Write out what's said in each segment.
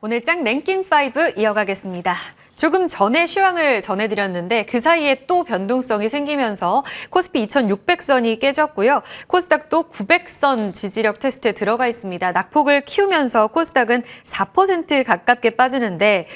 오늘 짱 랭킹 5 이어가겠습니다. 조금 전에 시황을 전해드렸는데 그 사이에 또 변동성이 생기면서 코스피 2600선이 깨졌고요. 코스닥도 900선 지지력 테스트에 들어가 있습니다. 낙폭을 키우면서 코스닥은 4% 가깝게 빠지는데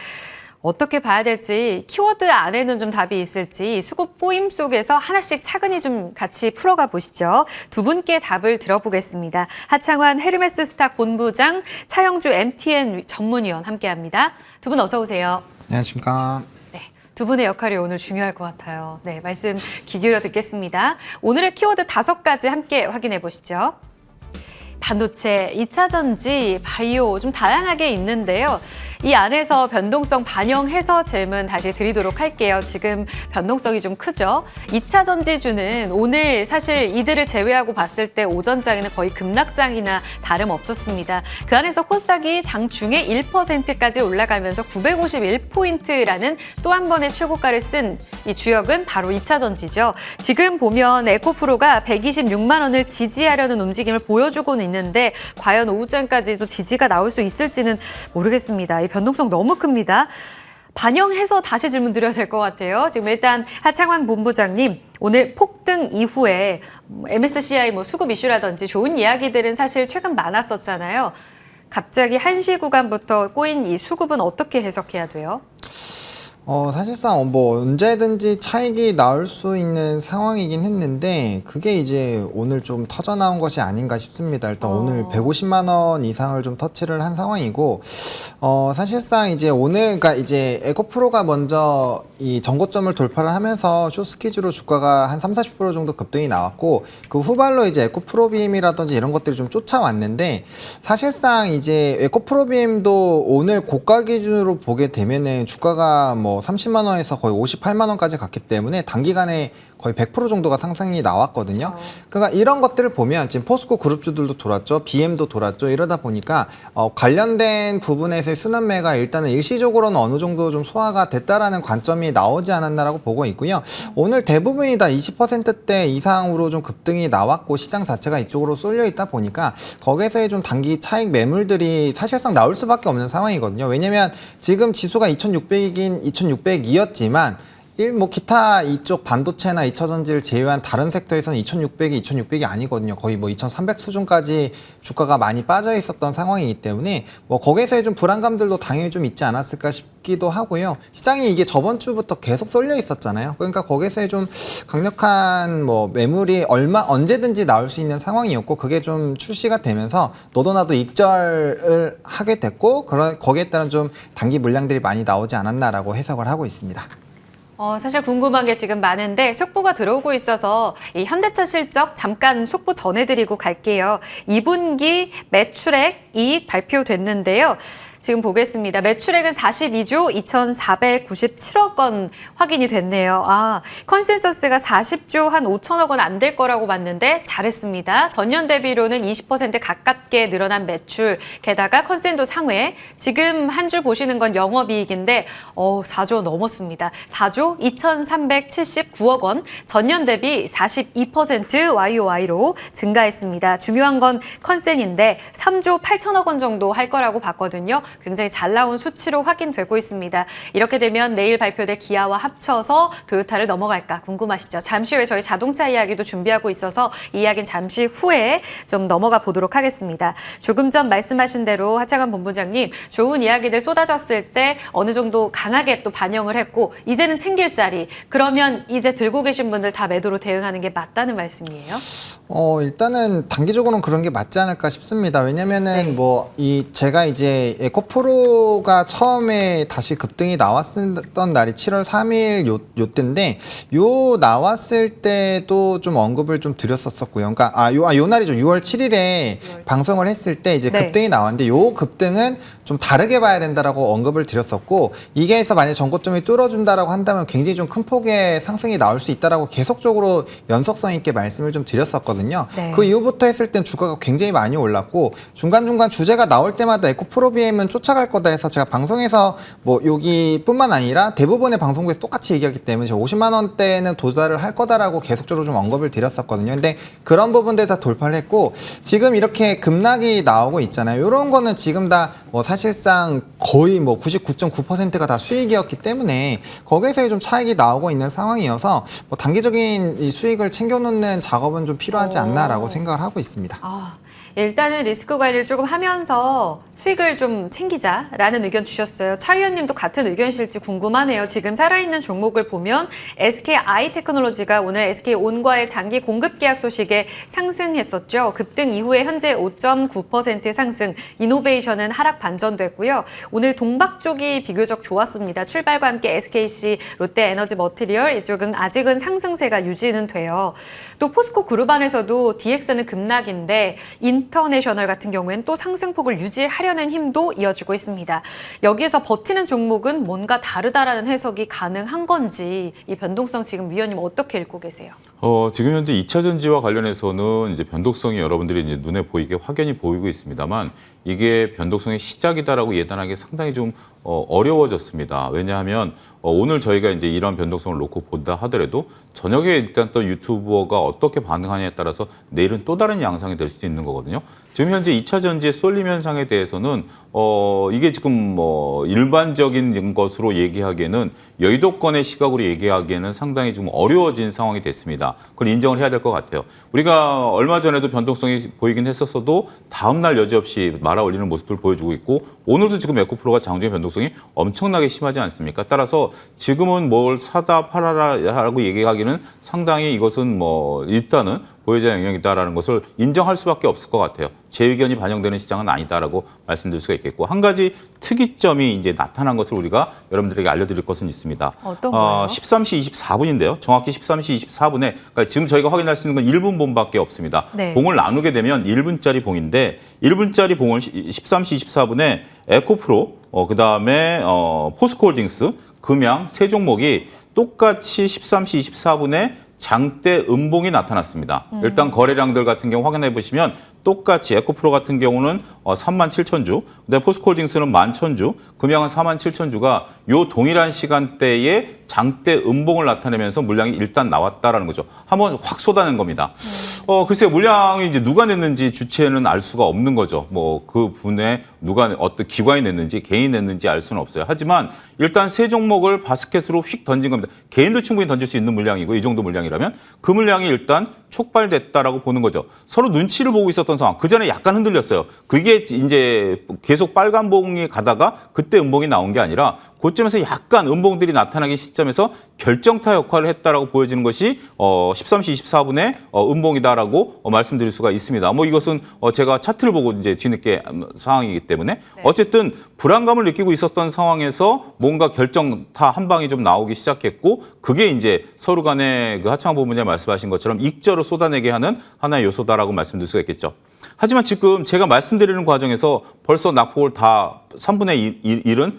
어떻게 봐야 될지, 키워드 안에는 좀 답이 있을지 수급 포임 속에서 하나씩 차근히 좀 같이 풀어가 보시죠. 두 분께 답을 들어보겠습니다. 하창환 헤르메스 스탁 본부장, 차영주 MTN 전문위원 함께합니다. 두 분 어서 오세요. 안녕하십니까. 네, 두 분의 역할이 오늘 중요할 것 같아요. 네, 말씀 귀 기울여 듣겠습니다. 오늘의 키워드 5가지 함께 확인해 보시죠. 반도체, 2차 전지, 바이오 좀 다양하게 있는데요. 이 안에서 변동성 반영해서 질문 다시 드리도록 할게요. 지금 변동성이 좀 크죠. 2차 전지주는 오늘 사실 이들을 제외하고 봤을 때 오전장에는 거의 급락장이나 다름없었습니다. 그 안에서 코스닥이 장 중에 1%까지 올라가면서 951포인트라는 또 한 번의 최고가를 쓴 이 주역은 바로 2차 전지죠. 지금 보면 에코프로가 126만 원을 지지하려는 움직임을 보여주고는 있는데 과연 오후장까지도 지지가 나올 수 있을지는 모르겠습니다. 이 변동성 너무 큽니다. 반영해서 다시 질문 드려야 될 것 같아요. 지금 일단 하창환 본부장님, 오늘 폭등 이후에 MSCI 수급 이슈라든지 좋은 이야기들은 사실 최근 많았었잖아요. 갑자기 1시 구간부터 꼬인 이 수급은 어떻게 해석해야 돼요? 사실상 언제든지 차익이 나올 수 있는 상황이긴 했는데 그게 이제 오늘 좀 터져 나온 것이 아닌가 싶습니다. 일단 오늘 150만 원 이상을 좀 터치를 한 상황이고 사실상 이제 오늘 그러니까 이제 에코프로가 먼저 이 전고점을 돌파를 하면서 숏스퀴즈로 주가가 한 30-40% 정도 급등이 나왔고 그 후발로 이제 에코프로비엠이라든지 이런 것들이 좀 쫓아왔는데 사실상 이제 에코프로비엠도 오늘 고가 기준으로 보게 되면은 주가가 30만 원에서 거의 58만 원까지 갔기 때문에 단기간에 거의 100% 정도가 상승이 나왔거든요. 그러니까 이런 것들을 보면 지금 포스코 그룹주들도 돌았죠. BM도 돌았죠. 이러다 보니까 관련된 부분에서의 순환매가 일단은 일시적으로는 어느 정도 좀 소화가 됐다라는 관점이 나오지 않았나라고 보고 있고요. 오늘 대부분이 다 20%대 이상으로 좀 급등이 나왔고 시장 자체가 이쪽으로 쏠려 있다 보니까 거기에서의 좀 단기 차익 매물들이 사실상 나올 수밖에 없는 상황이거든요. 왜냐면 지금 지수가 2600이긴 2600이었지만 기타 이쪽 반도체나 2차 전지를 제외한 다른 섹터에서는 2600이 아니거든요. 거의 2300 수준까지 주가가 많이 빠져 있었던 상황이기 때문에 거기에서의 좀 불안감들도 당연히 좀 있지 않았을까 싶기도 하고요. 시장이 이게 저번 주부터 계속 쏠려 있었잖아요. 그러니까 거기에서의 좀 강력한 매물이 언제든지 나올 수 있는 상황이었고 그게 좀 출시가 되면서 너도 나도 익절을 하게 됐고 거기에 따른 좀 단기 물량들이 많이 나오지 않았나라고 해석을 하고 있습니다. 사실 궁금한 게 지금 많은데 속보가 들어오고 있어서 이 현대차 실적 잠깐 속보 전해드리고 갈게요. 2분기 매출액, 이익 발표됐는데요. 지금 보겠습니다. 매출액은 42조 2,497억 원 확인이 됐네요. 컨센서스가 40조 한 5천억 원 안 될 거라고 봤는데 잘했습니다. 전년 대비로는 20% 가깝게 늘어난 매출, 게다가 컨센도 상회. 지금 한 줄 보시는 건 영업이익인데 4조 넘었습니다. 4조 2,379억 원, 전년 대비 42% YOY로 증가했습니다. 중요한 건 컨센인데 3조 8천억 원 정도 할 거라고 봤거든요. 굉장히 잘 나온 수치로 확인되고 있습니다. 이렇게 되면 내일 발표될 기아와 합쳐서 토요타를 넘어갈까 궁금하시죠? 잠시 후에 저희 자동차 이야기도 준비하고 있어서 이 이야기는 잠시 후에 좀 넘어가 보도록 하겠습니다. 조금 전 말씀하신 대로 하창환 본부장님, 좋은 이야기들 쏟아졌을 때 어느 정도 강하게 또 반영을 했고 이제는 챙길 자리, 그러면 이제 들고 계신 분들 다 매도로 대응하는 게 맞다는 말씀이에요? 일단은 단기적으로는 그런 게 맞지 않을까 싶습니다. 왜냐면은 제가 이제 에코프로가 처음에 다시 급등이 나왔던 날이 7월 3일 요때인데 나왔을 때도 좀 언급을 좀 드렸었고요. 그러니까 요 날이죠. 6월 7일에 방송을 했을 때 이제 급등이 나왔는데 요 급등은 좀 다르게 봐야 된다라고 언급을 드렸었고 이게 해서 만약 전고점이 뚫어준다라고 한다면 굉장히 좀 큰 폭의 상승이 나올 수 있다라고 계속적으로 연속성 있게 말씀을 좀 드렸었거든요. 그 이후부터 했을 땐 주가가 굉장히 많이 올랐고 중간중간 주제가 나올 때마다 에코프로비엠은 쫓아갈 거다 해서 제가 방송에서 뭐 여기뿐만 아니라 대부분의 방송국에서 똑같이 얘기하기 때문에 제가 50만 원대는 도달을 할 거다라고 계속적으로 좀 언급을 드렸었거든요. 근데 그런 부분들 다 돌파를 했고 지금 이렇게 급락이 나오고 있잖아요. 이런 거는 지금 다 뭐 사실상 거의 뭐 99.9%가 다 수익이었기 때문에 거기에서 좀 차익이 나오고 있는 상황이어서 뭐 단기적인 이 수익을 챙겨놓는 작업은 좀 필요하지 않나라고 생각을 하고 있습니다. 일단은 리스크 관리를 조금 하면서 수익을 좀 챙기자라는 의견 주셨어요. 차 의원님도 같은 의견이실지 궁금하네요. 지금 살아있는 종목을 보면 SKI 테크놀로지가 오늘 SK온과의 장기 공급 계약 소식에 상승했었죠. 급등 이후에 현재 5.9% 상승, 이노베이션은 하락 반전됐고요. 오늘 동박 쪽이 비교적 좋았습니다. 출발과 함께 SKC, 롯데에너지 머티리얼 이쪽은 아직은 상승세가 유지는 돼요. 또 포스코 그룹 안에서도 DX는 급락인데 인터내셔널 같은 경우에는 또 상승폭을 유지하려는 힘도 이어지고 있습니다. 여기에서 버티는 종목은 뭔가 다르다라는 해석이 가능한 건지 이 변동성 지금 위원님 어떻게 읽고 계세요? 지금 현재 2차 전지와 관련해서는 이제 변동성이 여러분들이 이제 눈에 보이게 확연히 보이고 있습니다만 이게 변동성의 시작이다라고 예단하기 상당히 좀 어려워졌습니다. 왜냐하면 오늘 저희가 이제 이런 변동성을 놓고 본다 하더라도 저녁에 일단 또 유튜버가 어떻게 반응하냐에 따라서 내일은 또 다른 양상이 될 수도 있는 거거든요. 지금 현재 2차 전지의 쏠림 현상에 대해서는 이게 지금 뭐 일반적인 것으로 얘기하기에는 여의도권의 시각으로 얘기하기에는 상당히 좀 어려워진 상황이 됐습니다. 그걸 인정을 해야 될 것 같아요. 우리가 얼마 전에도 변동성이 보이긴 했었어도 다음 날 여지없이 말아 올리는 모습을 보여주고 있고 오늘도 지금 에코프로가 장중의 변동성이 엄청나게 심하지 않습니까? 따라서 지금은 뭘 사다 팔아라라고 얘기하기는 상당히 이것은 뭐 일단은 보유자 영역이다라는 것을 인정할 수밖에 없을 것 같아요. 제 의견이 반영되는 시장은 아니다라고 말씀드릴 수가 있겠고 한 가지 특이점이 이제 나타난 것을 우리가 여러분들에게 알려드릴 것은 있습니다. 어떤 거예요? 13시 24분인데요. 정확히 13시 24분에 그러니까 지금 저희가 확인할 수 있는 건 1분 봉밖에 없습니다. 네. 봉을 나누게 되면 1분짜리 봉인데 1분짜리 봉을 13시 24분에 에코프로 그다음에 포스코홀딩스, 금양 세 종목이 똑같이 13시 24분에 장대 음봉이 나타났습니다. 일단 거래량들 같은 경우 확인해 보시면 똑같이 에코프로 같은 경우는 37,000주, 근데 포스코홀딩스는 11,000주, 금양은 47,000주가 요 동일한 시간대에 장대 음봉을 나타내면서 물량이 일단 나왔다라는 거죠. 한번 확 쏟아낸 겁니다. 글쎄요, 물량이 이제 누가 냈는지 주체는 알 수가 없는 거죠. 뭐 그 분에 누가 어떤 기관이 냈는지 개인이 냈는지 알 수는 없어요. 하지만 일단 세 종목을 바스켓으로 휙 던진 겁니다. 개인도 충분히 던질 수 있는 물량이고 이 정도 물량이라면 그 물량이 일단 촉발됐다라고 보는 거죠. 서로 눈치를 보고 있었던 상황. 그 전에 약간 흔들렸어요. 그게 이제 계속 빨간 봉이 가다가 그때 음봉이 나온 게 아니라 그쯤에서 약간 음봉들이 나타나기 시점에서 결정타 역할을 했다라고 보여지는 것이 13시 24분에 음봉이다라고 말씀드릴 수가 있습니다. 뭐 이것은 제가 차트를 보고 이제 뒤늦게 상황이기 때문에 어쨌든 불안감을 느끼고 있었던 상황에서 뭔가 결정타 한 방이 좀 나오기 시작했고 그게 이제 서로 간에 그 하창 부분에 말씀하신 것처럼 익절을 쏟아내게 하는 하나의 요소다라고 말씀드릴 수가 있겠죠. 하지만 지금 제가 말씀드리는 과정에서 벌써 낙폭을 다 3분의 1은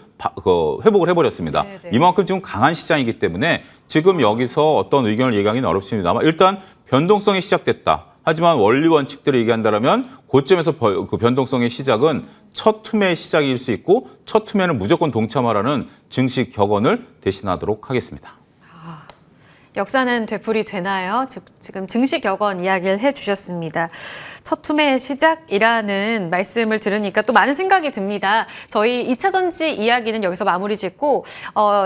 회복을 해버렸습니다. 네네. 이만큼 지금 강한 시장이기 때문에 지금 여기서 어떤 의견을 얘기하기는 어렵습니다만 일단 변동성이 시작됐다. 하지만 원리 원칙대로 얘기한다면 고점에서 그 변동성의 시작은 첫 투매의 시작일 수 있고 첫 투매는 무조건 동참하라는 증시 격언을 대신하도록 하겠습니다. 역사는 되풀이 되나요? 지금 증시 격언 이야기를 해주셨습니다. 첫 투매의 시작이라는 말씀을 들으니까 또 많은 생각이 듭니다. 저희 2차 전지 이야기는 여기서 마무리 짓고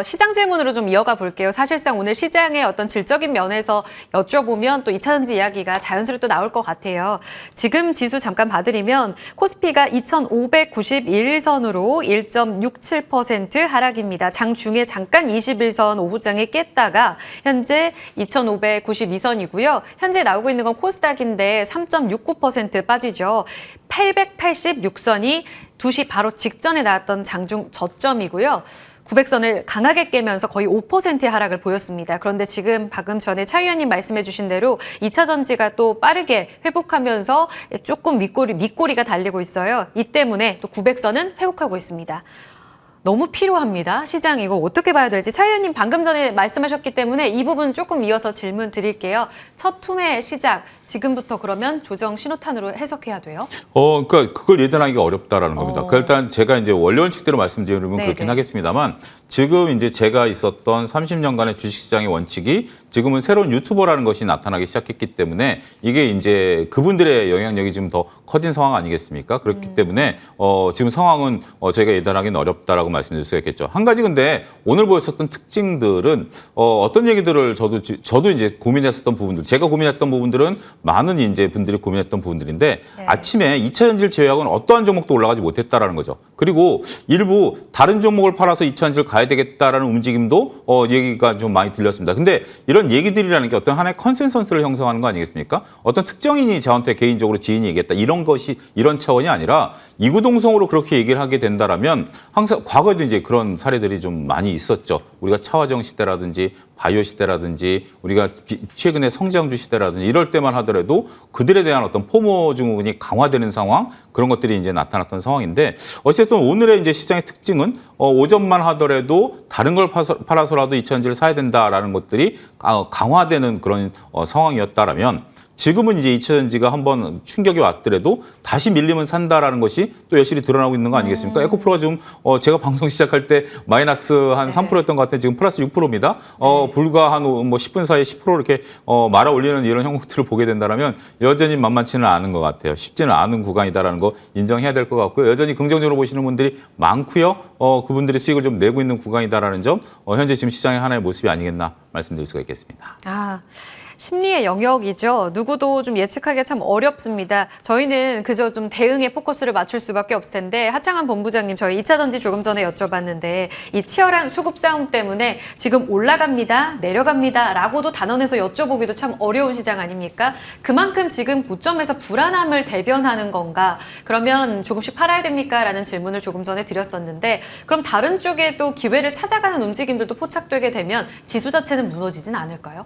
시장 질문으로 좀 이어가 볼게요. 사실상 오늘 시장의 어떤 질적인 면에서 여쭤보면 또 2차 전지 이야기가 자연스레 또 나올 것 같아요. 지금 지수 잠깐 봐드리면 코스피가 2,591선으로 1.67% 하락입니다. 장중에 잠깐 21선 오후장에 깼다가 현재 2,592선이고요. 현재 나오고 있는 건 코스닥인데 3.69% 빠지죠. 886선이 2시 바로 직전에 나왔던 장중 저점이고요. 900선을 강하게 깨면서 거의 5%의 하락을 보였습니다. 그런데 지금 방금 전에 차 의원님 말씀해 주신 대로 2차 전지가 또 빠르게 회복하면서 조금 밑꼬리가 달리고 있어요. 이 때문에 또 900선은 회복하고 있습니다. 너무 필요합니다. 시장 이거 어떻게 봐야 될지 차 의원님 방금 전에 말씀하셨기 때문에 이 부분 조금 이어서 질문 드릴게요. 첫 투매 시작 지금부터 그러면 조정 신호탄으로 해석해야 돼요? 그러니까 그걸 예단하기가 어렵다라는 겁니다. 그러니까 일단 제가 이제 원리 원칙대로 말씀드리면 네, 그렇긴 네. 하겠습니다만 지금 이제 제가 있었던 30년간의 주식시장의 원칙이 지금은 새로운 유튜버라는 것이 나타나기 시작했기 때문에 이게 이제 그분들의 영향력이 지금 더 커진 상황 아니겠습니까? 그렇기 때문에 지금 상황은 저희가 예단하기는 어렵다라고 말씀드릴 수가 있겠죠. 한 가지 근데 오늘 보였었던 특징들은 어떤 얘기들을 저도 이제 고민했었던 부분들, 제가 고민했던 부분들은 많은 이제 분들이 고민했던 부분들인데 네. 아침에 2차 전지를 제외하고는 어떠한 종목도 올라가지 못했다라는 거죠. 그리고 일부 다른 종목을 팔아서 2차 전지를 가야 되겠다라는 움직임도 얘기가 좀 많이 들렸습니다. 근데 이런 얘기들이라는 게 어떤 하나의 컨센서스를 형성하는 거 아니겠습니까? 어떤 특정인이 저한테 개인적으로 지인이 얘기했다 이런 차원이 아니라 이구동성으로 그렇게 얘기를 하게 된다라면 항상 과거에도 이제 그런 사례들이 좀 많이 있었죠. 우리가 차화정 시대라든지 바이오 시대라든지 우리가 최근에 성장주 시대라든지 이럴 때만 하더라도 그들에 대한 어떤 포모 증후군이 강화되는 상황 그런 것들이 이제 나타났던 상황인데 어쨌든 오늘의 이제 시장의 특징은 오전만 하더라도 다른 걸 팔아서라도 2차전지를 사야 된다라는 것들이 강화되는 그런 상황이었다라면 지금은 이제 2차전지가 한번 충격이 왔더라도 다시 밀리면 산다라는 것이 또 여실히 드러나고 있는 거 아니겠습니까? 에코프로가 지금 제가 방송 시작할 때 마이너스 한 3%였던 것 같은데 지금 플러스 6%입니다. 불과 한 뭐 10분 사이에 10% 이렇게 말아 올리는 이런 형국들을 보게 된다면 여전히 만만치는 않은 것 같아요. 쉽지는 않은 구간이다라는 거 인정해야 될 것 같고요. 여전히 긍정적으로 보시는 분들이 많고요. 그분들이 수익을 좀 내고 있는 구간이다라는 점 현재 지금 시장의 하나의 모습이 아니겠나 말씀드릴 수가 있겠습니다. 심리의 영역이죠. 누구도 좀 예측하기가 참 어렵습니다. 저희는 그저 좀 대응에 포커스를 맞출 수밖에 없을 텐데 하창한 본부장님 저희 2차 전지 조금 전에 여쭤봤는데 이 치열한 수급 싸움 때문에 지금 올라갑니다, 내려갑니다 라고도 단언해서 여쭤보기도 참 어려운 시장 아닙니까? 그만큼 지금 고점에서 불안함을 대변하는 건가? 그러면 조금씩 팔아야 됩니까? 라는 질문을 조금 전에 드렸었는데 그럼 다른 쪽에 또 기회를 찾아가는 움직임들도 포착되게 되면 지수 자체는 무너지진 않을까요?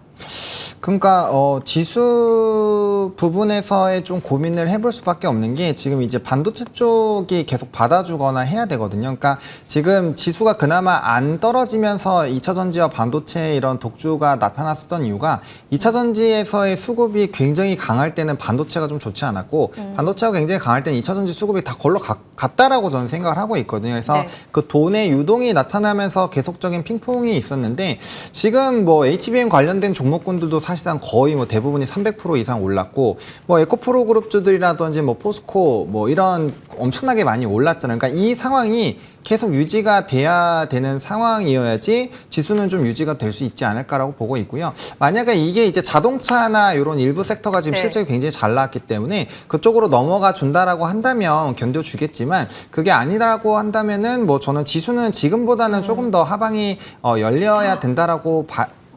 그러니까 지수 부분에서의 좀 고민을 해볼 수밖에 없는 게 지금 이제 반도체 쪽이 계속 받아주거나 해야 되거든요. 그러니까 지금 지수가 그나마 안 떨어지면서 2차 전지와 반도체 이런 독주가 나타났었던 이유가 2차 전지에서의 수급이 굉장히 강할 때는 반도체가 좀 좋지 않았고 반도체가 굉장히 강할 때는 2차 전지 수급이 다 걸러 갔다라고 저는 생각을 하고 있거든요. 그래서 네. 그 돈의 유동이 나타나면서 계속적인 핑퐁이 있었는데 지금 뭐 HBM 관련된 종목군들도 사실상 거의 뭐 대부분이 300% 이상 올랐고 뭐 에코프로 그룹주들이라든지 뭐 포스코 뭐 이런 엄청나게 많이 올랐잖아요. 그러니까 이 상황이 계속 유지가 돼야 되는 상황이어야지 지수는 좀 유지가 될 수 있지 않을까라고 보고 있고요. 만약에 이게 이제 자동차나 이런 일부 섹터가 지금 네. 실적이 굉장히 잘 나왔기 때문에 그쪽으로 넘어가 준다라고 한다면 견뎌주겠지만 그게 아니라고 한다면은 뭐 저는 지수는 지금보다는 조금 더 하방이 열려야 된다라고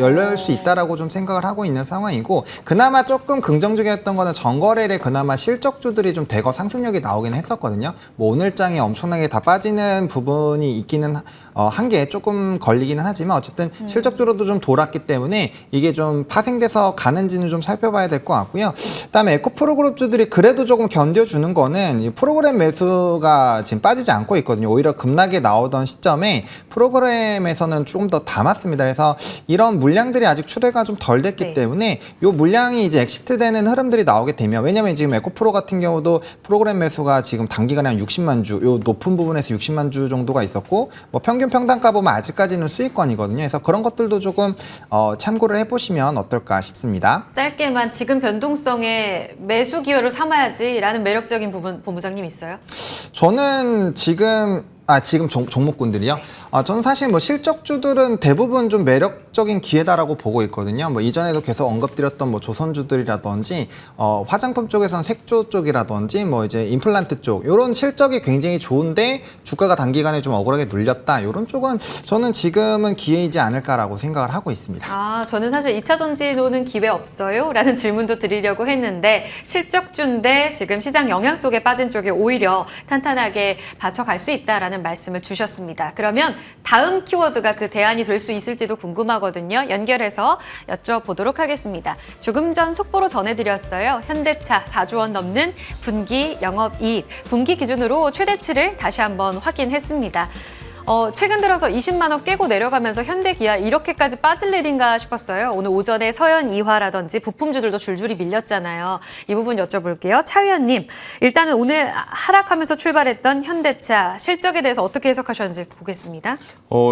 열릴 수 있다라고 좀 생각을 하고 있는 상황이고 그나마 조금 긍정적이었던 거는 전거래일에 그나마 실적주들이 좀 대거 상승력이 나오긴 했었거든요. 뭐 오늘장에 엄청나게 다 빠지는 부분이 있기는 한 게 조금 걸리기는 하지만 어쨌든 실적주로도 좀 돌았기 때문에 이게 좀 파생돼서 가는지는 좀 살펴봐야 될 것 같고요. 그다음에 에코프로 그룹주들이 그래도 조금 견뎌주는 거는 이 프로그램 매수가 지금 빠지지 않고 있거든요. 오히려 급락에 나오던 시점에 프로그램에서는 조금 더 담았습니다. 그래서 이런 물량들이 아직 출회가 좀 덜 됐기 네. 때문에 이 물량이 이제 엑시트되는 흐름들이 나오게 되면 왜냐면 지금 에코프로 같은 경우도 프로그램 매수가 지금 단기간에 한 60만 주, 요 높은 부분에서 60만 주 정도가 있었고 뭐 평균 평단가 보면 아직까지는 수익권이거든요. 그래서 그런 것들도 조금 참고를 해보시면 어떨까 싶습니다. 짧게만 지금 변동성에 매수 기회로 삼아야지라는 매력적인 부분 본부장님 있어요? 저는 지금 종목군들이요? 저는 사실 뭐 실적주들은 대부분 좀 매력적인 기회다라고 보고 있거든요. 뭐 이전에도 계속 언급드렸던 뭐 조선주들이라든지 화장품 쪽에서는 색조 쪽이라든지 뭐 이제 임플란트 쪽 이런 실적이 굉장히 좋은데 주가가 단기간에 좀 억울하게 눌렸다. 이런 쪽은 저는 지금은 기회이지 않을까라고 생각을 하고 있습니다. 저는 사실 2차 전지로는 기회 없어요? 라는 질문도 드리려고 했는데 실적주인데 지금 시장 영향 속에 빠진 쪽에 오히려 탄탄하게 받쳐갈 수 있다라는 말씀을 주셨습니다. 그러면 다음 키워드가 그 대안이 될 수 있을지도 궁금하거든요. 연결해서 여쭤보도록 하겠습니다. 조금 전 속보로 전해드렸어요. 현대차 4조 원 넘는 분기 영업이익, 분기 기준으로 최대치를 다시 한번 확인했습니다. 최근 들어서 20만 원 깨고 내려가면서 현대기아 이렇게까지 빠질 일인가 싶었어요. 오늘 오전에 서현 이화라든지 부품주들도 줄줄이 밀렸잖아요. 이 부분 여쭤볼게요. 차 위원님, 일단은 오늘 하락하면서 출발했던 현대차 실적에 대해서 어떻게 해석하셨는지 보겠습니다.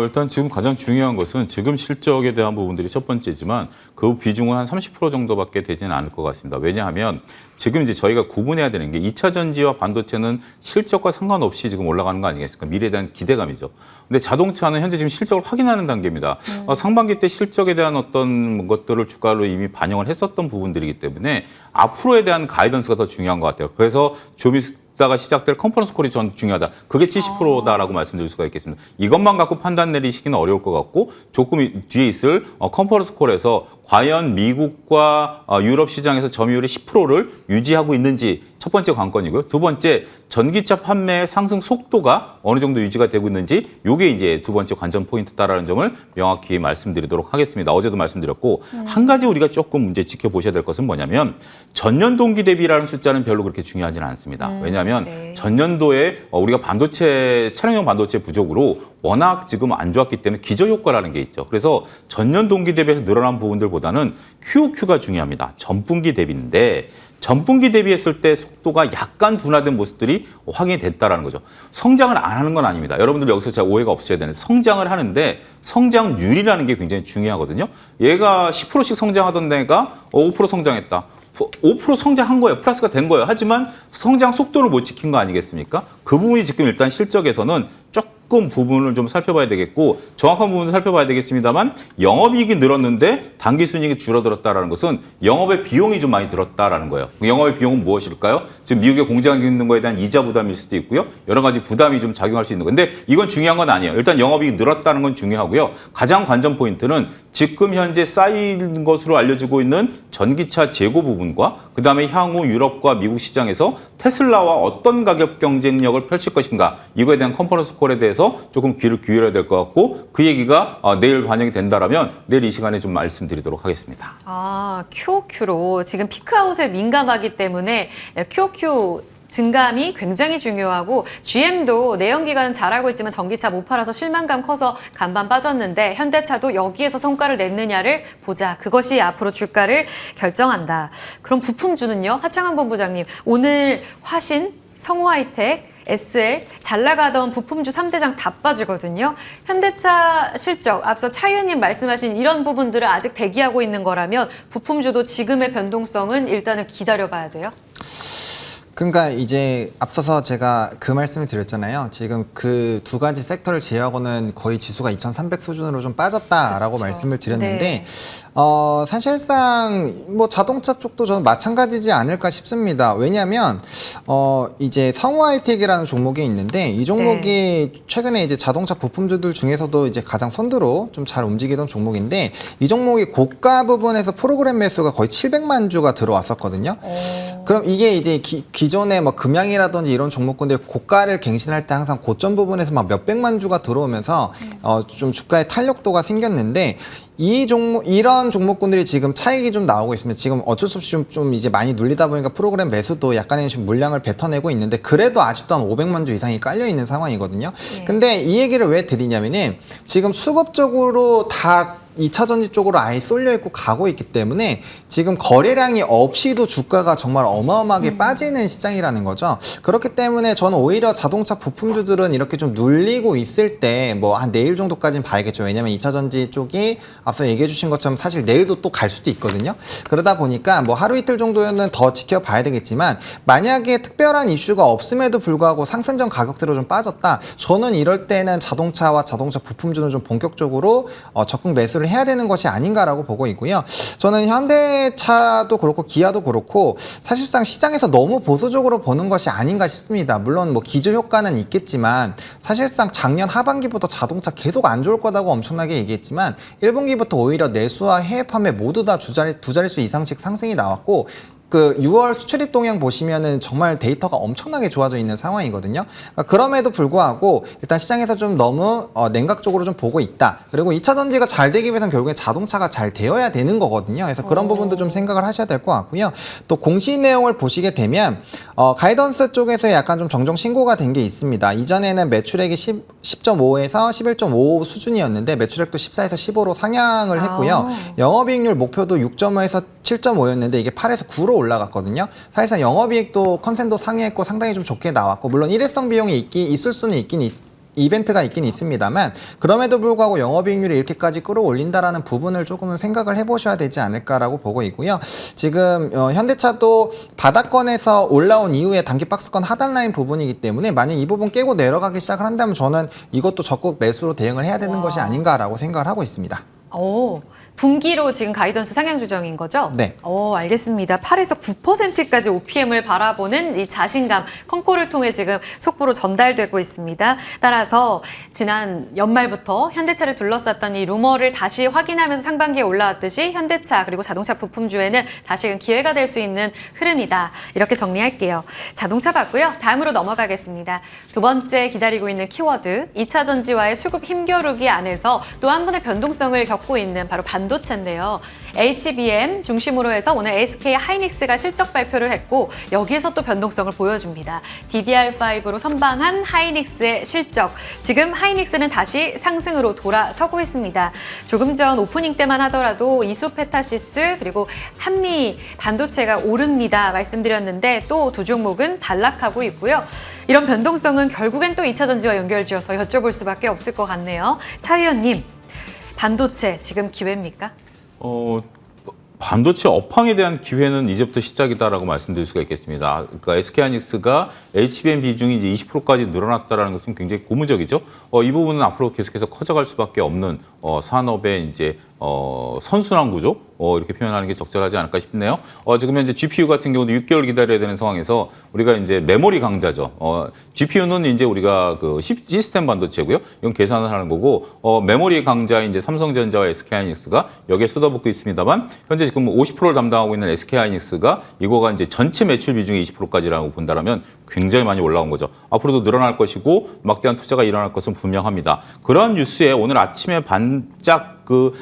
일단 지금 가장 중요한 것은 지금 실적에 대한 부분들이 첫 번째지만 그 비중은 한 30% 정도밖에 되지는 않을 것 같습니다. 왜냐하면 지금 이제 저희가 구분해야 되는 게 2차 전지와 반도체는 실적과 상관없이 지금 올라가는 거 아니겠습니까? 미래에 대한 기대감이죠. 근데 자동차는 현재 지금 실적을 확인하는 단계입니다. 상반기 때 실적에 대한 어떤 것들을 주가로 이미 반영을 했었던 부분들이기 때문에 앞으로에 대한 가이던스가 더 중요한 것 같아요. 그래서 좀 있다가 시작될 컨퍼런스 콜이 전 중요하다. 그게 70%다라고 말씀드릴 수가 있겠습니다. 이것만 갖고 판단 내리시기는 어려울 것 같고 조금 뒤에 있을 컨퍼런스 콜에서 과연 미국과 유럽 시장에서 점유율의 10%를 유지하고 있는지 첫 번째 관건이고요. 두 번째, 전기차 판매의 상승 속도가 어느 정도 유지가 되고 있는지 이게 이제 두 번째 관전 포인트다라는 점을 명확히 말씀드리도록 하겠습니다. 어제도 말씀드렸고 한 가지 우리가 조금 문제 지켜보셔야 될 것은 뭐냐면 전년 동기 대비라는 숫자는 별로 그렇게 중요하지는 않습니다. 왜냐하면 네. 전년도에 우리가 반도체, 차량용 반도체 부족으로 워낙 지금 안 좋았기 때문에 기저효과라는 게 있죠. 그래서 전년 동기 대비해서 늘어난 부분들보다는 QOQ가 중요합니다. 전분기 대비인데 전분기 대비했을 때 속도가 약간 둔화된 모습들이 확인이 됐다라는 거죠. 성장을 안 하는 건 아닙니다. 여러분들 여기서 잘 오해가 없으셔야 되는데 성장을 하는데 성장률이라는 게 굉장히 중요하거든요. 얘가 10%씩 성장하던 데가 5% 성장했다. 5% 성장한 거예요. 플러스가 된 거예요. 하지만 성장 속도를 못 지킨 거 아니겠습니까? 그 부분이 지금 일단 실적에서는 조금 부분을 좀 살펴봐야 되겠고 정확한 부분을 살펴봐야 되겠습니다만 영업이익이 늘었는데 당기순이익이 줄어들었다는 것은 영업의 비용이 좀 많이 들었다라는 거예요. 영업의 비용은 무엇일까요? 지금 미국에 공장이 있는 거에 대한 이자 부담일 수도 있고요. 여러 가지 부담이 좀 작용할 수 있는 건데 이건 중요한 건 아니에요. 일단 영업이익이 늘었다는 건 중요하고요. 가장 관전 포인트는 지금 현재 쌓인 것으로 알려지고 있는 전기차 재고 부분과 그다음에 향후 유럽과 미국 시장에서 테슬라와 어떤 가격 경쟁력을 펼칠 것인가 이거에 대한 컨퍼런스 콜에 대해서 조금 귀를 기울여야 될 것 같고 그 얘기가 내일 반영이 된다라면 내일 이 시간에 좀 말씀드리도록 하겠습니다. QOQ로 지금 피크아웃에 민감하기 때문에 QOQ 증감이 굉장히 중요하고 GM도 내연기관은 잘하고 있지만 전기차 못 팔아서 실망감 커서 간반 빠졌는데 현대차도 여기에서 성과를 냈느냐를 보자. 그것이 앞으로 주가를 결정한다. 그럼 부품주는요? 하창환 본부장님, 오늘 화신, 성우하이텍, SL 잘 나가던 부품주 3대장 다 빠지거든요. 현대차 실적, 앞서 차 의원님 말씀하신 이런 부분들을 아직 대기하고 있는 거라면 부품주도 지금의 변동성은 일단은 기다려봐야 돼요? 그러니까 이제 앞서서 제가 그 말씀을 드렸잖아요. 지금 그 두 가지 섹터를 제외하고는 거의 지수가 2,300 수준으로 좀 빠졌다라고 그렇죠. 말씀을 드렸는데 네. 사실상 뭐 자동차 쪽도 저는 마찬가지지 않을까 싶습니다. 왜냐하면 이제 성우하이텍이라는 종목이 있는데 이 종목이 최근에 이제 자동차 부품주들 중에서도 이제 가장 선두로 좀 잘 움직이던 종목인데 이 종목이 고가 부분에서 프로그램 매수가 거의 700만 주가 들어왔었거든요. 그럼 이게 이제 기존에 뭐 금양이라든지 이런 종목군들 고가를 갱신할 때 항상 고점 부분에서 막 몇백만 주가 들어오면서 좀 주가의 탄력도가 생겼는데 이런 종목군들이 지금 차익이 좀 나오고 있습니다. 지금 어쩔 수 없이 좀 이제 많이 눌리다 보니까 프로그램 매수도 약간의 좀 물량을 뱉어내고 있는데 그래도 아직도 한 500만 주 이상이 깔려 있는 상황이거든요. 근데 이 얘기를 왜 드리냐면은 지금 수급적으로 다 2차 전지 쪽으로 아예 쏠려 있고 가고 있기 때문에 지금 거래량이 없이도 주가가 정말 어마어마하게 빠지는 시장이라는 거죠. 그렇기 때문에 저는 오히려 자동차 부품주들은 이렇게 좀 눌리고 있을 때 뭐 한 내일 정도까지는 봐야겠죠. 왜냐면 2차 전지 쪽이 앞서 얘기해 주신 것처럼 사실 내일도 또 갈 수도 있거든요. 그러다 보니까 뭐 하루 이틀 정도는 더 지켜봐야 되겠지만 만약에 특별한 이슈가 없음에도 불구하고 상승전 가격대로 좀 빠졌다. 저는 이럴 때는 자동차와 자동차 부품주는 좀 본격적으로 적극 매수를 해야 되는 것이 아닌가라고 보고 있고요. 저는 현대차도 그렇고 기아도 그렇고 사실상 시장에서 너무 보수적으로 보는 것이 아닌가 싶습니다. 물론 뭐 기저 효과는 있겠지만 사실상 작년 하반기부터 자동차 계속 안 좋을 거다고 엄청나게 얘기했지만 1분기부터 오히려 내수와 해외 판매 모두 다 두 자릿수 이상씩 상승이 나왔고 그 6월 수출입 동향 보시면은 정말 데이터가 엄청나게 좋아져 있는 상황이거든요. 그러니까 그럼에도 불구하고 일단 시장에서 좀 너무 냉각적으로 좀 보고 있다. 그리고 2차 전지가 잘 되기 위해서는 결국에 자동차가 잘 되어야 되는 거거든요. 그래서 그런 부분도 좀 생각을 하셔야 될 것 같고요. 또 공시 내용을 보시게 되면 가이던스 쪽에서 약간 좀 정정 신고가 된 게 있습니다. 이전에는 매출액이 10.5에서 11.5 수준이었는데 매출액도 14에서 15로 상향을 했고요. 영업이익률 목표도 6.5에서 7.5였는데 이게 8에서 9로 올라갔거든요. 사실상 영업이익도 컨센도 상회했고 상당히 좀 좋게 나왔고 물론 일회성 비용이 있을 수는 이벤트가 있긴 있습니다만 그럼에도 불구하고 영업이익률이 이렇게까지 끌어올린다라는 부분을 조금은 생각을 해보셔야 되지 않을까라고 보고 있고요. 지금 현대차도 바닥권에서 올라온 이후에 단기 박스권 하단 라인 부분이기 때문에 만약 이 부분 깨고 내려가기 시작을 한다면 저는 이것도 적극 매수로 대응을 해야 되는 것이 아닌가라고 생각을 하고 있습니다. 오, 분기로 지금 가이던스 상향 조정인 거죠? 네. 알겠습니다. 8에서 9%까지 OPM을 바라보는 이 자신감, 컨콜을 통해 지금 속보로 전달되고 있습니다. 따라서 지난 연말부터 현대차를 둘러쌌던 이 루머를 다시 확인하면서 상반기에 올라왔듯이 현대차 그리고 자동차 부품주에는 다시금 기회가 될 수 있는 흐름이다. 이렇게 정리할게요. 자동차 봤고요. 다음으로 넘어가겠습니다. 두 번째 기다리고 있는 키워드, 2차 전지와의 수급 힘겨루기 안에서 또 한 번의 변동성을 겪고 있는 바로 반도체인데요. HBM 중심으로 해서 오늘 SK 하이닉스가 실적 발표를 했고 여기에서 또 변동성을 보여줍니다. DDR5로 선방한 하이닉스의 실적. 지금 하이닉스는 다시 상승으로 돌아서고 있습니다. 조금 전 오프닝 때만 하더라도 이수페타시스 그리고 한미 반도체가 오릅니다. 말씀드렸는데 또 두 종목은 단락하고 있고요. 이런 변동성은 결국엔 또 2차 전지와 연결지어서 여쭤볼 수밖에 없을 것 같네요. 차 의원님, 반도체 지금 기회입니까? 반도체 업황에 대한 기회는 이제부터 시작이다라고 말씀드릴 수가 있겠습니다. 그러니까 SK하이닉스가 HBM 비중이 이제 20%까지 늘어났다라는 것은 굉장히 고무적이죠. 이 부분은 앞으로 계속해서 커져갈 수밖에 없는 산업의 이제 선순환 구조 이렇게 표현하는 게 적절하지 않을까 싶네요. 지금 현재 GPU 같은 경우도 6개월 기다려야 되는 상황에서 우리가 이제 메모리 강자죠. GPU는 이제 우리가 그 시스템 반도체고요. 이건 계산을 하는 거고 메모리 강자인 이제 삼성전자와 SK하이닉스가 여기에 쏟아붓고 있습니다만 현재 지금 50%를 담당하고 있는 SK하이닉스가 이거가 이제 전체 매출 비중이 20%까지라고 본다라면 굉장히 많이 올라온 거죠. 앞으로도 늘어날 것이고 막대한 투자가 일어날 것은 분명합니다. 그런 뉴스에 오늘 아침에 반짝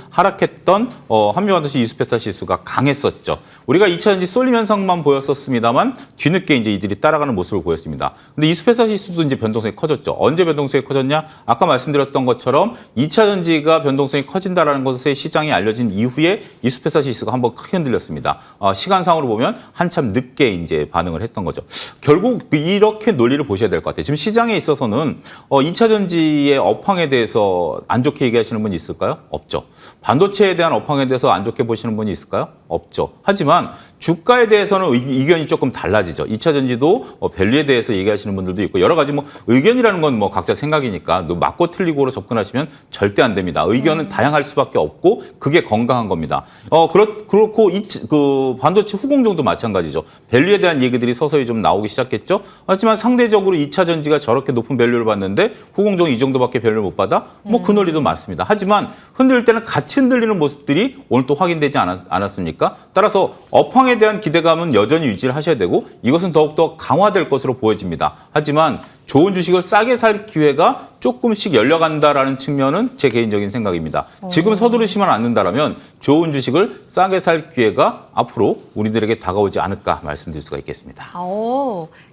하락했던 한미반도체 이수페타시스가 강했었죠. 우리가 2차 전지 쏠림 현상만 보였었습니다만 뒤늦게 이제 이들이 따라가는 모습을 보였습니다. 근데 이수페타시스도 이제 변동성이 커졌죠. 언제 변동성이 커졌냐? 아까 말씀드렸던 것처럼 2차 전지가 변동성이 커진다라는 것에 시장이 알려진 이후에 이수페타시스가 한번 크게 흔들렸습니다. 시간상으로 보면 한참 늦게 이제 반응을 했던 거죠. 결국 이렇게 논리를 보셔야 될 것 같아요. 지금 시장에 있어서는 2차 전지의 업황에 대해서 안 좋게 얘기하시는 분이 있을까요? 없죠. 반도체에 대한 업황에 대해서 안 좋게 보시는 분이 있을까요? 없죠. 하지만 주가에 대해서는 의견이 조금 달라지죠. 2차 전지도 밸류에 대해서 얘기하시는 분들도 있고 여러 가지 의견이라는 건 각자 생각이니까 맞고 틀리고로 접근하시면 절대 안 됩니다. 의견은 다양할 수밖에 없고 그게 건강한 겁니다. 그렇고 그 반도체 후공정도 마찬가지죠. 밸류에 대한 얘기들이 서서히 좀 나오기 시작했죠. 하지만 상대적으로 2차 전지가 저렇게 높은 밸류를 받는데 후공정이 이 정도밖에 밸류를 못 받아? 그 논리도 맞습니다. 하지만 흔들릴 때는 같이 흔들리는 모습들이 오늘 또 확인되지 않았습니까? 따라서 업황에 대한 기대감은 여전히 유지를 하셔야 되고 이것은 더욱더 강화될 것으로 보여집니다. 하지만 좋은 주식을 싸게 살 기회가 조금씩 열려간다라는 측면은 제 개인적인 생각입니다. 지금 서두르시면 않는다라면 좋은 주식을 싸게 살 기회가 앞으로 우리들에게 다가오지 않을까 말씀드릴 수가 있겠습니다.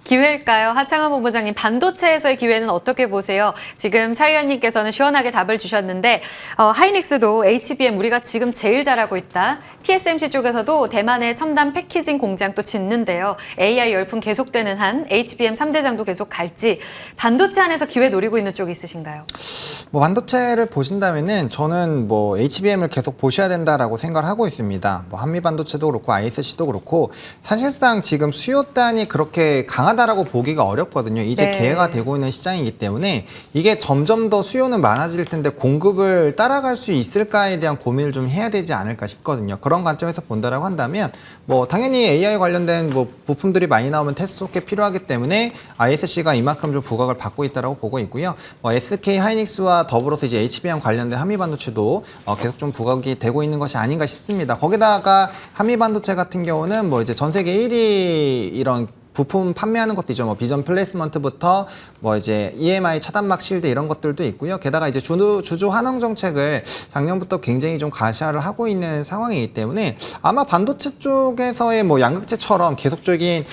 기회일까요? 하창원 본부장님, 반도체에서의 기회는 어떻게 보세요? 지금 차 의원님께서는 시원하게 답을 주셨는데 하이닉스도 HBM 우리가 지금 제일 잘하고 있다. TSMC 쪽에서도 대만의 첨단 패키징 공장 또 짓는데요. AI 열풍 계속되는 한 HBM 3대장도 계속 갈지 반도체 안에서 기회 노리고 있는 쪽이 있으신가요? 반도체를 보신다면은 저는 HBM을 계속 보셔야 된다라고 생각을 하고 있습니다. 한미 반도체도 그렇고 ISC도 그렇고 사실상 지금 수요단이 그렇게 강하다라고 보기가 어렵거든요. 이제 기회가 되고 있는 시장이기 때문에 이게 점점 더 수요는 많아질 텐데 공급을 따라갈 수 있을까에 대한 고민을 좀 해야 되지 않을까 싶거든요. 그런 관점에서 본다라고 한다면 당연히 AI 관련된 부품들이 많이 나오면 테스트 소켓 필요하기 때문에 ISC가 이만큼 좀 부각을 받고 있다라고 보고 있고요. SK 하이닉스와 그것과 더불어서 이제 HBM 관련된 한미반도체도 계속 좀 부각이 되고 있는 것이 아닌가 싶습니다. 거기다가 한미반도체 같은 경우는 뭐 이제 전 세계 1위 이런 부품 판매하는 것도 있죠. 뭐 비전 플레이스먼트부터 뭐 이제 EMI 차단막 실드 이런 것들도 있고요. 게다가 이제 주주 환원 정책을 작년부터 굉장히 좀 가시화를 하고 있는 상황이기 때문에 아마 반도체 쪽에서의 뭐 양극재처럼 계속적인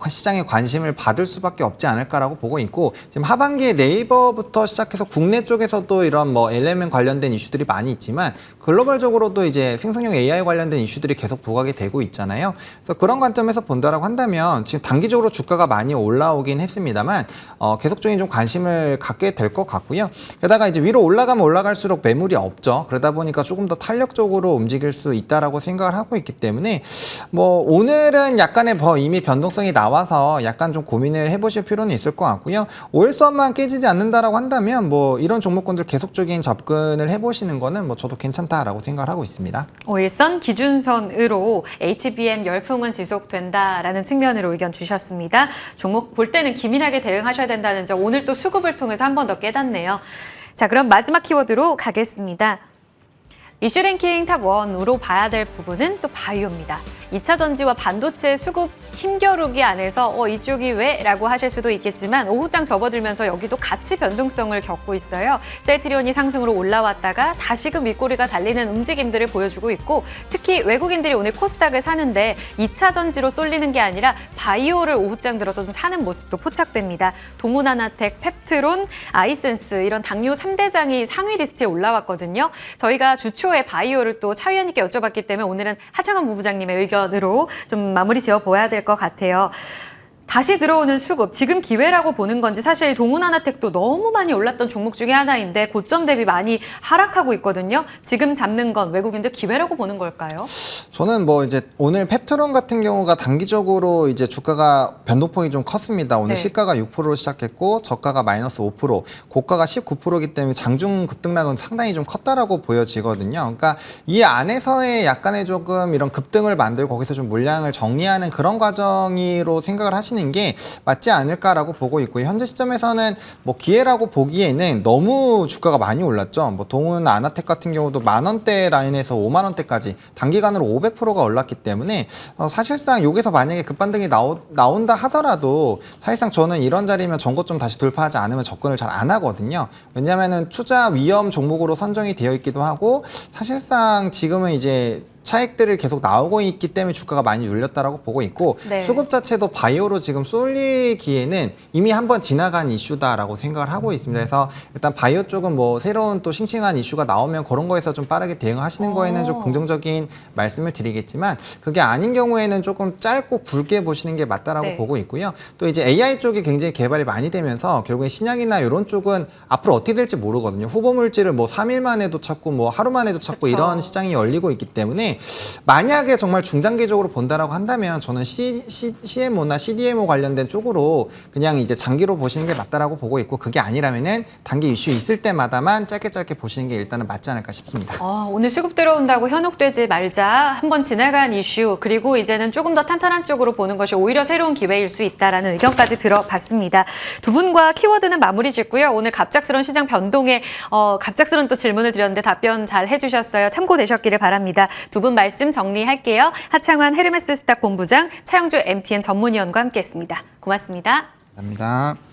시장의 관심을 받을 수밖에 없지 않을까라고 보고 있고, 지금 하반기에 네이버부터 시작해서 국내 쪽에서도 이런 뭐 LLM 관련된 이슈들이 많이 있지만 글로벌적으로도 이제 생성형 AI 관련된 이슈들이 계속 부각이 되고 있잖아요. 그래서 그런 관점에서 본다라고 한다면 지금 단기적으로 주가가 많이 올라오긴 했습니다만 계속적인 좀 관심을 갖게 될 것 같고요. 게다가 이제 위로 올라가면 올라갈수록 매물이 없죠. 그러다 보니까 조금 더 탄력적으로 움직일 수 있다라고 생각을 하고 있기 때문에 뭐 오늘은 약간의 이미 변동성이 나와서 약간 좀 고민을 해보실 필요는 있을 것 같고요. 5일선만 깨지지 않는다라고 한다면 뭐 이런 종목군들 계속적인 접근을 해보시는 거는 뭐 저도 괜찮다라고 생각을 하고 있습니다. 5일선 기준선으로 HBM 열풍은 지속된다라는 측면으로 의견 주셨습니다. 종목 볼 때는 기민하게 대응하셔야 된다는 점 오늘 또 수급을 통해서 한 번 더 깨닫네요. 자, 그럼 마지막 키워드로 가겠습니다. 이슈 랭킹 탑 1으로 봐야 될 부분은 또 바이오입니다. 2차 전지와 반도체 수급 힘겨루기 안에서 이쪽이 왜? 라고 하실 수도 있겠지만 오후장 접어들면서 여기도 같이 변동성을 겪고 있어요. 셀트리온이 상승으로 올라왔다가 다시금 윗꼬리가 달리는 움직임들을 보여주고 있고, 특히 외국인들이 오늘 코스닥을 사는데 2차 전지로 쏠리는 게 아니라 바이오를 오후장 들어서 좀 사는 모습도 포착됩니다. 동훈하나텍, 펩트론, 아이센스 이런 당뇨 3대장이 상위 리스트에 올라왔거든요. 저희가 주초에 바이오를 또 차 위원님께 여쭤봤기 때문에 오늘은 하창원 부부장님의 의견으로 좀 마무리 지어 보아야 될 것 같아요. 다시 들어오는 수급, 지금 기회라고 보는 건지, 사실 동훈하나텍도 너무 많이 올랐던 종목 중에 하나인데 고점 대비 많이 하락하고 있거든요. 지금 잡는 건 외국인들 기회라고 보는 걸까요? 저는 뭐 이제 오늘 펩트론 같은 경우가 단기적으로 이제 주가가 변동폭이 좀 컸습니다. 오늘 네. 시가가 6%로 시작했고 저가가 마이너스 5%, 고가가 19%이기 때문에 장중 급등락은 상당히 좀 컸다라고 보여지거든요. 그러니까 이 안에서의 약간의 조금 이런 급등을 만들고 거기서 좀 물량을 정리하는 그런 과정으로 생각을 하시는 게 맞지 않을까라고 보고 있고요. 현재 시점에서는 뭐 기회라고 보기에는 너무 주가가 많이 올랐죠. 뭐 동훈 아나텍 같은 경우도 10,000원대 라인에서 50,000원대까지 단기간으로 500%가 올랐기 때문에 사실상 여기서 만약에 급반등이 나온다 하더라도 사실상 저는 이런 자리면 전고점 다시 돌파하지 않으면 접근을 잘 안 하거든요. 왜냐하면은 투자 위험 종목으로 선정이 되어 있기도 하고, 사실상 지금은 이제 차익들을 계속 나오고 있기 때문에 주가가 많이 눌렸다라고 보고 있고, 네. 수급 자체도 바이오로 지금 쏠리기에는 이미 한번 지나간 이슈다라고 생각을 하고 있습니다. 그래서 일단 바이오 쪽은 뭐 새로운 또 싱싱한 이슈가 나오면 그런 거에서 좀 빠르게 대응하시는 거에는 좀 긍정적인 말씀을 드리겠지만, 그게 아닌 경우에는 조금 짧고 굵게 보시는 게 맞다라고 네. 보고 있고요. 또 이제 AI 쪽이 굉장히 개발이 많이 되면서 결국에 신약이나 이런 쪽은 앞으로 어떻게 될지 모르거든요. 후보 물질을 뭐 3일 만에도 찾고 뭐 하루 만에도 찾고 그쵸. 이런 시장이 열리고 있기 때문에 만약에 정말 중장기적으로 본다라고 한다면 저는 CMO나 CDMO 관련된 쪽으로 그냥 이제 장기로 보시는 게 맞다라고 보고 있고, 그게 아니라면은 단기 이슈 있을 때마다만 짧게 보시는 게 일단은 맞지 않을까 싶습니다. 오늘 수급 들어온다고 현혹되지 말자. 한번 지나간 이슈, 그리고 이제는 조금 더 탄탄한 쪽으로 보는 것이 오히려 새로운 기회일 수 있다라는 의견까지 들어봤습니다. 두 분과 키워드는 마무리 짓고요. 오늘 갑작스러운 시장 변동에 갑작스러운 또 질문을 드렸는데 답변 잘 해주셨어요. 참고되셨기를 바랍니다. 두 분 말씀 정리할게요. 하창환 헤르메스 스탁 본부장, 차영주 MTN 전문위원과 함께했습니다. 고맙습니다. 감사합니다.